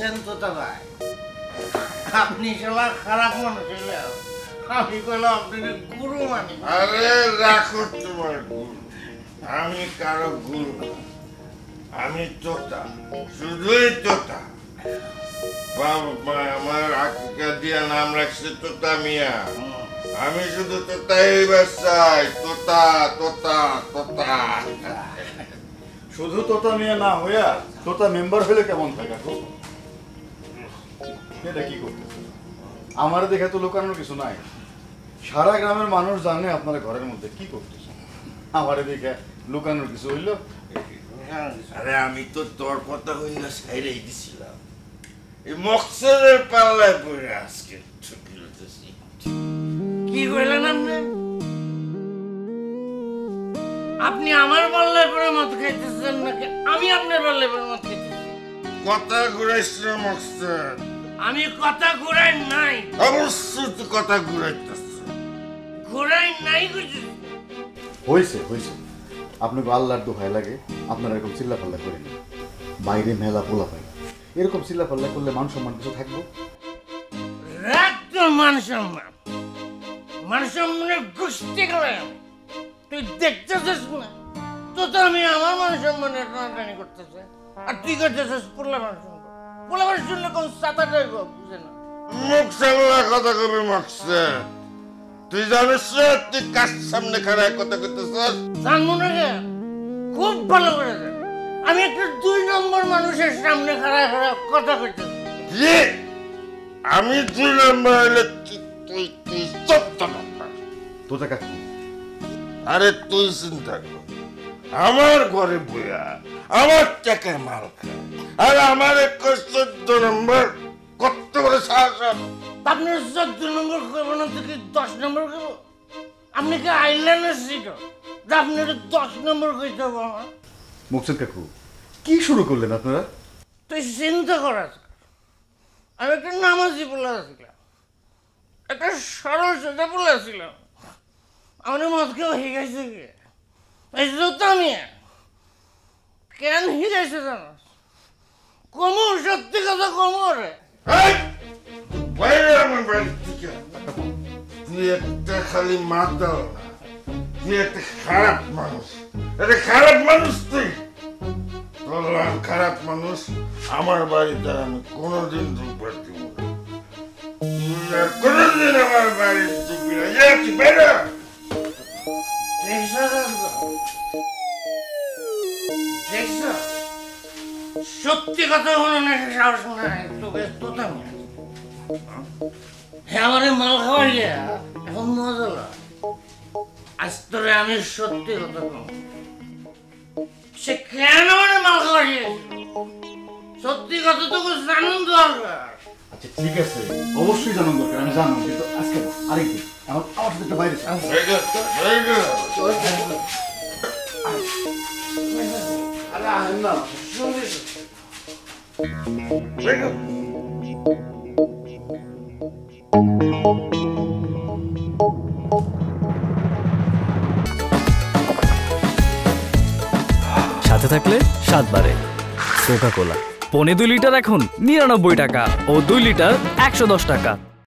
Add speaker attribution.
Speaker 1: দেখছেন তোতা ভাই, আপনি শালা খারাপ মানুষ হইলে আমি কইলাম আপনি গুরু মানি।
Speaker 2: আরে রাখো তোমার গুরু, আমি কারো গুরু না, আমি তোতা, শুধুই তোতা। আমার আকিকা দিয়া নাম রাখছে তোতা মিয়া। আমি শুধু তোতাই চাই, তোতা তোতা তোতা।
Speaker 3: শুধু তোতা মিয়া না হইয়া তোতা মেম্বার হইলে কেমন থাকে? এটা কি করতেছে? আমার দেখে তো লুকানোর কিছু নাই, সারা গ্রামের মানুষ জানে আপনারা ঘরের মধ্যে কি করতেছে। আমার দেখে লুকানোর কিছু হইলো?
Speaker 2: আরে আমি তো তোর কথা হইলে সাইরেই দিছিলাম, এই মকসদের পাল্লায় পড়ে আজকে ছুটি হতেছি।
Speaker 1: কি কইলেন আপনি? আপনি আমার পাল্লায় পরে মদ খাইতেছেন নাকি আমি আপনার পাল্লায় পরে মদ খাইতেছি?
Speaker 2: কথা ঘুরাইছ না মকসদ?
Speaker 1: আমি কথা ঘুরাই নাই।
Speaker 2: অবশ্যই তুই কথা ঘুরাইতেছ।
Speaker 1: ঘুরাই নাই কইছি।
Speaker 3: হয়েছে হয়েছে, আপনাকে আল্লাহর দোহাই লাগে আপনারা এরকম চিল্লাপাল্লা করেন। বাইরে মেলা পোলা পাই, এরকম চিল্লাপাল্লা করলে মান সম্মান কিছু থাকবো?
Speaker 1: রাখ তোর মান সম্মান, মান সম্মানের গোষ্ঠী গেলে তুই দেখতেছিস না তো তো আমি আমার মান সম্মানের টানাটানি করতেছে, আর তুই করতেছিস পোলা মান সম্মান। পোলা মান শুনলে কোন সাতা যাইব বুঝে না।
Speaker 2: মুখ সামলা কথা কবি মকসদ, তুই জানিস না তুই কার সামনে খাড়ায় কথা কইতেছস?
Speaker 1: জানবো না রে, খুব ভালো করে জানি। আমি একটা 2 নম্বর মানুষের সামনে খাড়া খাড়া কথা কইতেছি।
Speaker 2: কি? আমি 2 নম্বর হইলে তুই 14 নম্বর।
Speaker 3: তোতা কাকু,
Speaker 2: আরে তুই চিন্তা কর, আমার ঘরে বইয়া আমার টাকায় মাল খায়, আর আমার 14 নম্বর কত বড় সাহস!
Speaker 1: আপনি 14 নম্বর করবো না তুই 10 নম্বর করবো? আপনি কি আইল্যান্ডের সিট আপনি 10 নম্বর কইতে হবো আমার?
Speaker 3: মুকসেদ কাকু, কি শুরু করলেন আপনারা?
Speaker 1: তুই চিন্তা কর, আমি একটা নামাজি পোলা ছিলাম, একটা সরল সোজা পোলা ছিলাম। আমার মদ কেউ শিখাইছে কি? এই জোতা মিয়া কেন শিখাইছে জানো? কমর, সত্যি কথা কমরে।
Speaker 2: বাইরে আমার বাড়ি থেকে তুই একটা খালি মাতাল না, তুই একটা খারাপ মানুষ, একটা খারাপ মানুষ তুই। বললাম খারাপ মানুষ, আমার বাড়িতে আমি কোনোদিন ঢুকবার দিব না। তুই আর কোনোদিন আমার বাড়ি ঢুকবি না, তুই বেরো।
Speaker 1: সত্যি কথা হলো না, সাহস নাই তোকে তোতা মিয়া। হ্যাঁ, আমার মাল খাওয়াইয়া এখন মজা লাগে। আজ তোরে আমি সত্যি কথা বলবো, সে কেন মানে মাল খাওয়াইয়া? সত্যি কথা তোকে জানুন দরকার।
Speaker 3: আচ্ছা ঠিক আছে, অবশ্যই জানান দরকার, আমি জানবো, কিন্তু আজকে আরেকদিন আমার সাথে একটা বাইরে আরে আহেন না।
Speaker 4: সাথে থাকলে 7 বারে কোকা কোলা। 2.5 লিটার এখন 99 টাকা ও 2 লিটার 110 টাকা।